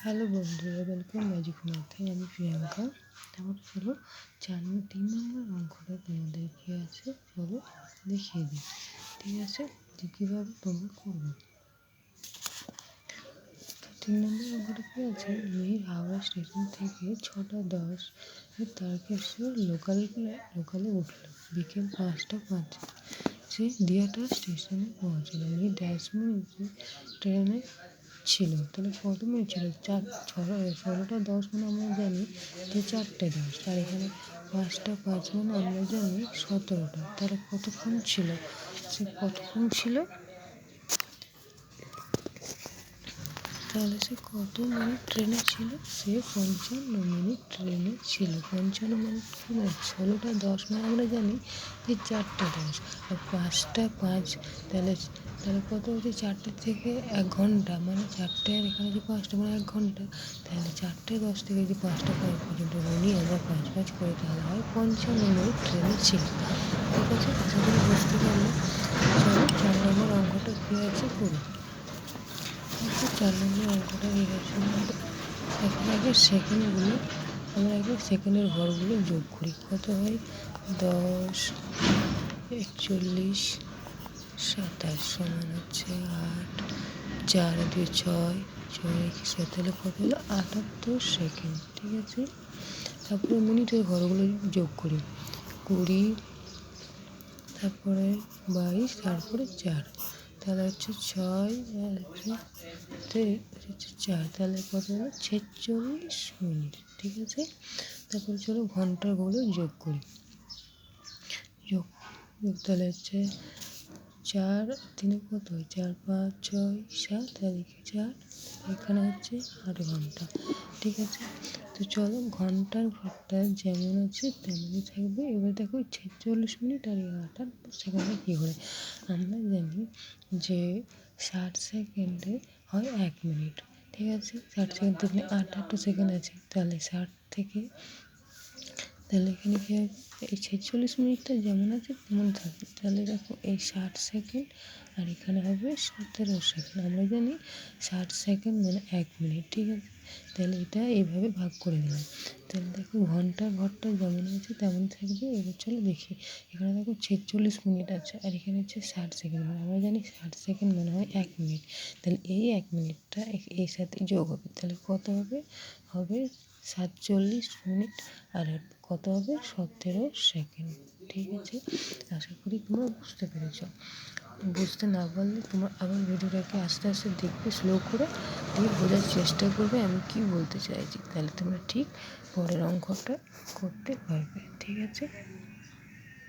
Hello বন্ধুরা, welcome magic ম্যাথে। আমি প্রিয়াঙ্কা। তারপরে চলো 3 নম্বর অঙ্কটা তোমাদেরকে আছে, চলো দেখিয়ে দিই। ঠিক আছে, যে কীভাবে তোমরা করবে। তো 3 নম্বর অঙ্কটা কী আছে, মিহির হাওড়া স্টেশন থেকে 6:10 তারকেশ্বর লোকালে উঠল। বিকেল 5:05 সে দিয়াটা স্টেশনে পৌঁছলো। মিহির ড্যাশ মিনিটে ট্রেনে ছিল। তাহলে কত মিনিট ছিল? 16:10 মানে আমরা জানি যে 4:10, আর এখানে 5:05 মানে আমরা জানি 17টা। তাহলে কতক্ষণ ছিল? তাহলে সে কত মিনিট ট্রেনে ছিল? সে 55 মিনিট ট্রেনে ছিল। 55 মিনিট কি মিনিট? 16:10 মানে আমরা জানি যে 4:10, আর 5:05 তাহলে কত হচ্ছে? 4টে থেকে 1 ঘন্টা, মানে 4টে আর এখানে যে 5টা মানে 1 ঘন্টা। তাহলে 4:10 থেকে যে 5:05 পর্যন্ত গুনি আমরা 5 করে, তাহলে হয় 55 মিনিট ট্রেনে ছিল। ঠিক আছে, আশা করি বুঝতে পারলে। চলো 4 নম্বর অঙ্কটা কী আছে করি। 4 নম্বর অঙ্কটা রেখেছিল। এখন আগে সেকেন্ডগুলো আমরা সেকেন্ডের ঘরগুলো যোগ করি। কত হয়? 10, 41, 27 সমান হচ্ছে 8, 4 আর 2 6, 6 তাহলে কত হলো? 78 সেকেন্ড। ঠিক আছে, তারপরে মিনিটের ঘরগুলো যোগ করি। 20, তারপরে 22, তারপরে 4, তাহলে হচ্ছে 6 আর 4, তাহলে কত হলো? 46 মিনিট। ঠিক আছে, তারপরে চলো ঘন্টাগুলো যোগ করি। যোগ তাহলে হচ্ছে 4 3 কত হয়? 4 5 6 7, আর 4 এখানে হচ্ছে 8 ঘন্টা। ঠিক আছে, তো চলো ঘন্টার ঘরটা যেমন আছে তেমনই থাকবে। এবার দেখো 46 মিনিট আর 8 সেকেন্ডে কী হয়। আমরা জানি যে 60 সেকেন্ডে হয় 1 মিনিট। ঠিক আছে, 60 সেকেন্ড থেকে 8 সেকেন্ড আছে, তাহলে 60 থেকে, তাহলে এখানে কী হবে? এই 46 মিনিটটা যেমন আছে তেমন থাকবে। তাহলে দেখো এই 60 সেকেন্ড আর এখানে হবে 17 সেকেন্ড। আমরা জানি 60 সেকেন্ড মানে 1 মিনিট। ঠিক আছে, তাহলে এটা এইভাবে ভাগ করে দিলাম। তাহলে দেখো ঘন্টার ঘরটা যেমন আছে তেমন থাকবে। এবার চলো দেখি, এখানে দেখো 46 মিনিট আছে, আর এখানে হচ্ছে 60 সেকেন্ড। মানে আমরা জানি 60 সেকেন্ড মানে হয় 1 মিনিট। তাহলে এই 1 মিনিটটা এর সাথে যোগ হবে। তাহলে কত হবে? 47 মিনিট, আর কত হবে? 17 সেকেন্ড। ঠিক আছে, আশা করি তোমরা বুঝতে পেরেছ। বুঝতে না পারলে তোমরা আবার ভিডিওটাকে আস্তে আস্তে দেখবে, স্লো করে দিয়ে বোঝার চেষ্টা করবে আমি কি বলতে চাইছি। তাহলে তোমরা ঠিক পরের অঙ্কটা করতে পারবে। ঠিক আছে।